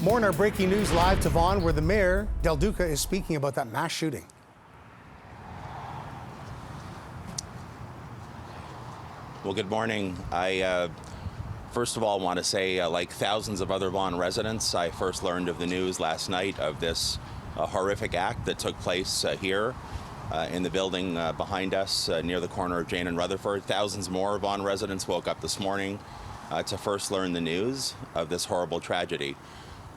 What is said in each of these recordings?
More in our breaking news live to Vaughan, where the mayor, Duca, is speaking about that mass shooting. Well, good morning. I first of all want to say, like thousands of other Vaughan residents, I first learned of the news last night of this horrific act that took place here in the building behind us near the corner of Jane and Rutherford. Thousands more Vaughan residents woke up this morning to first learn the news of this horrible tragedy.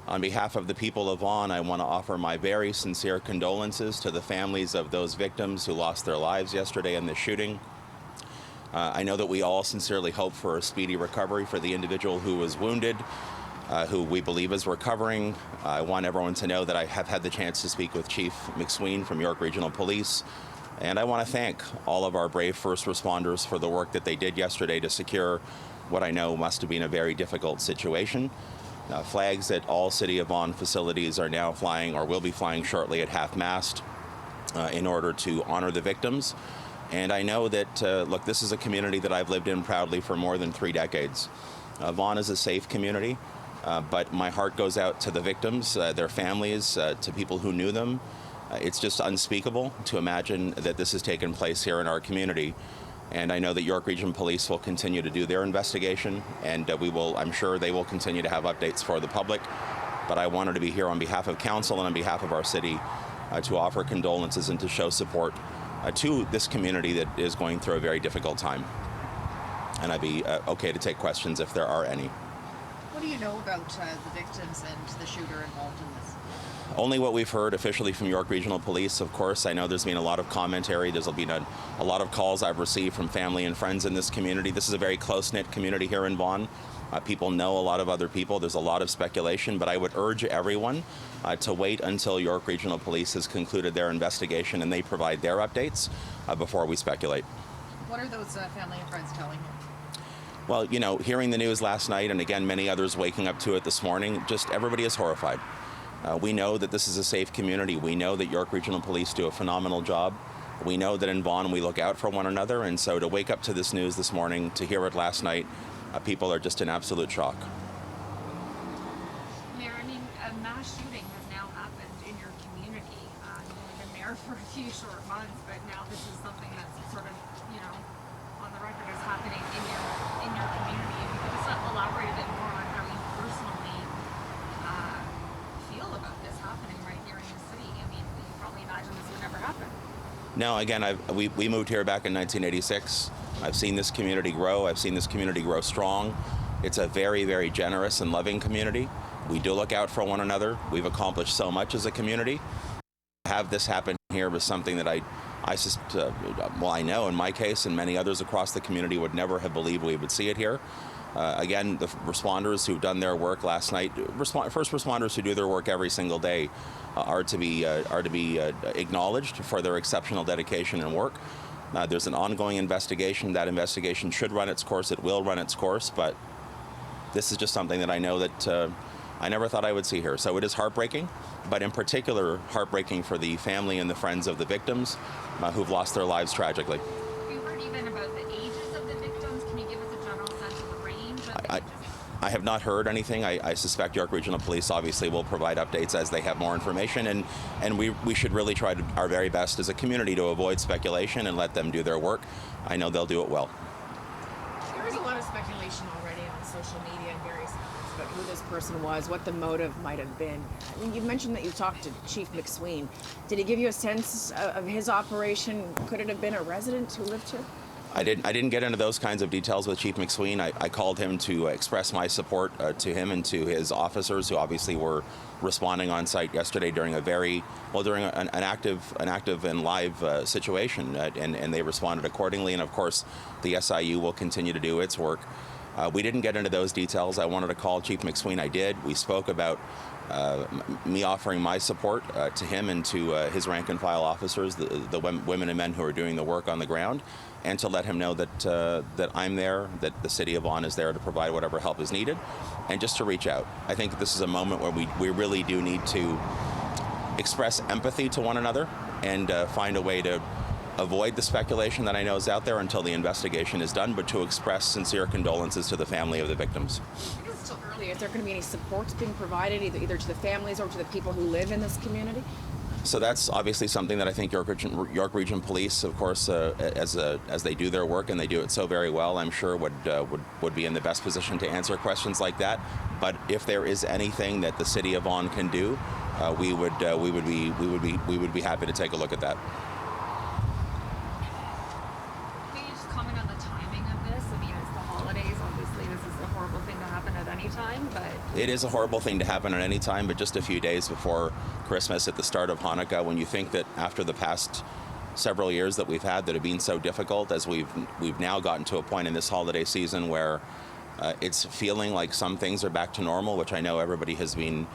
On behalf of the people of Vaughan, I want to offer my very sincere condolences to the families of those victims who lost their lives yesterday in the shooting. I know that we all sincerely hope for a speedy recovery for the individual who was wounded, who we believe is recovering. I want everyone to know that I have had the chance to speak with Chief McSween from York Regional Police, and I want to thank all of our brave first responders for the work that they did yesterday to secure what I know must have been a very difficult situation. Flags at all City of Vaughan facilities are now flying, or will be flying shortly, at half-mast in order to honor the victims. And I know that, look, this is a community that I've lived in proudly for more than 3 decades. Vaughan is a safe community, but my heart goes out to the victims, their families, to people who knew them. It's just unspeakable to imagine that this has taken place here in our community. And I know that York Regional Police will continue to do their investigation, and I'm sure they will continue to have updates for the public. But I wanted to be here on behalf of council and on behalf of our city to offer condolences and to show support to this community that is going through a very difficult time. And I'd be okay to take questions if there are any. What do you know about the victims and the shooter involved in this? Only what we've heard officially from York Regional Police, of course. I know there's been a lot of commentary. There's been a lot of calls I've received from family and friends in this community. This is a very close-knit community here in Vaughan. People know a lot of other people. There's a lot of speculation, but I would urge everyone to wait until York Regional Police has concluded their investigation and they provide their updates before we speculate. What are those family and friends telling you? Well, you know, hearing the news last night, and again, many others waking up to it this morning, just everybody is horrified. We know that this is a safe community. We know that York Regional Police do a phenomenal job. We know that in Vaughan we look out for one another, and so to wake up to this news this morning, to hear it last night, people are just in absolute shock. Mayor, I mean, a mass shooting has now happened in your community. You've been mayor for a few short months, but now this is something that's sort of, you know, on the record as happening in your community. If you could just elaborate a bit more on how you personally feel about this happening right here in the city. I mean, you probably imagine this would never happen. No, again, we moved here back in 1986. I've seen this community grow. I've seen this community grow strong. It's a very, very generous and loving community. We do look out for one another. We've accomplished so much as a community. To have this happen here was something that I know in my case and many others across the community would never have believed we would see it here. Again, the responders who've done their work last night, first responders who do their work every single day, are to be acknowledged for their exceptional dedication and work. There's an ongoing investigation. That investigation should run its course. It will run its course, but this is just something that I know that I never thought I would see here. So it is heartbreaking, but in particular heartbreaking for the family and the friends of the victims who've lost their lives tragically. Have you heard even about the ages of the victims? Can you give us a general sense of the range of the ages? I have not heard anything. I suspect York Regional Police obviously will provide updates as they have more information, and we should really try our very best as a community to avoid speculation and let them do their work. I know they'll do it well. There is a lot of speculation already on social media and various outlets about who this person was, what the motive might have been. I mean, you mentioned that you talked to Chief McSween. Did he give you a sense of his operation? Could it have been a resident who lived here? I didn't get into those kinds of details with Chief McSween. I called him to express my support to him and to his officers, who obviously were responding on site yesterday during an active and live situation, and they responded accordingly. And of course, the SIU will continue to do its work. We didn't get into those details. I wanted to call Chief McSween. I did. We spoke about me offering my support to him and to his rank and file officers, the women and men who are doing the work on the ground, and to let him know that I'm there, that the City of Vaughan is there to provide whatever help is needed, and just to reach out. I think this is a moment where we really do need to express empathy to one another and find a way to avoid the speculation that I know is out there until the investigation is done, but to express sincere condolences to the family of the victims. Because still early. Is there going to be any supports being provided either to the families or to the people who live in this community? So that's obviously something that I think York Region Police, of course, as they do their work and they do it so very well, I'm sure would be in the best position to answer questions like that. But if there is anything that the city of Vaughan can do, we would be happy to take a look at that. Can you just comment on the timing of this? I mean, it's the holidays. Obviously, this is a horrible thing to happen at any time, but It is a horrible thing to happen at any time, but just a few days before Christmas at the start of Hanukkah, when you think that after the past several years that we've had that have been so difficult, as we've now gotten to a point in this holiday season where it's feeling like some things are back to normal, which I know everybody has been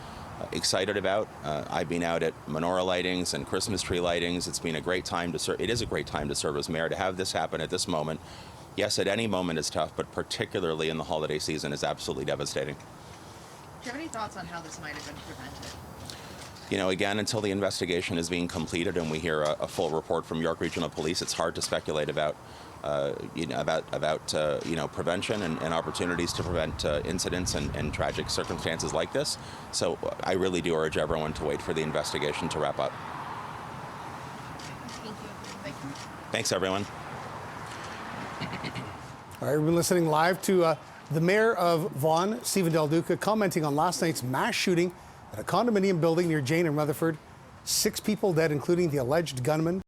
excited about. I've been out at menorah lightings and Christmas tree lightings. It's been a great time to serve. It is a great time to serve as mayor. To have this happen at this moment, yes, at any moment is tough, but particularly in the holiday season is absolutely devastating. Do you have any thoughts on how this might have been prevented? You know, again, until the investigation is being completed and we hear a full report from York Regional Police, it's hard to speculate about, prevention and opportunities to prevent incidents and tragic circumstances like this. So I really do urge everyone to wait for the investigation to wrap up. thank you. Thank you. Thanks, everyone. All right, we've been listening live to the mayor of Vaughan, Stephen Del Duca, commenting on last night's mass shooting at a condominium building near Jane and Rutherford. 6 people dead, including the alleged gunman.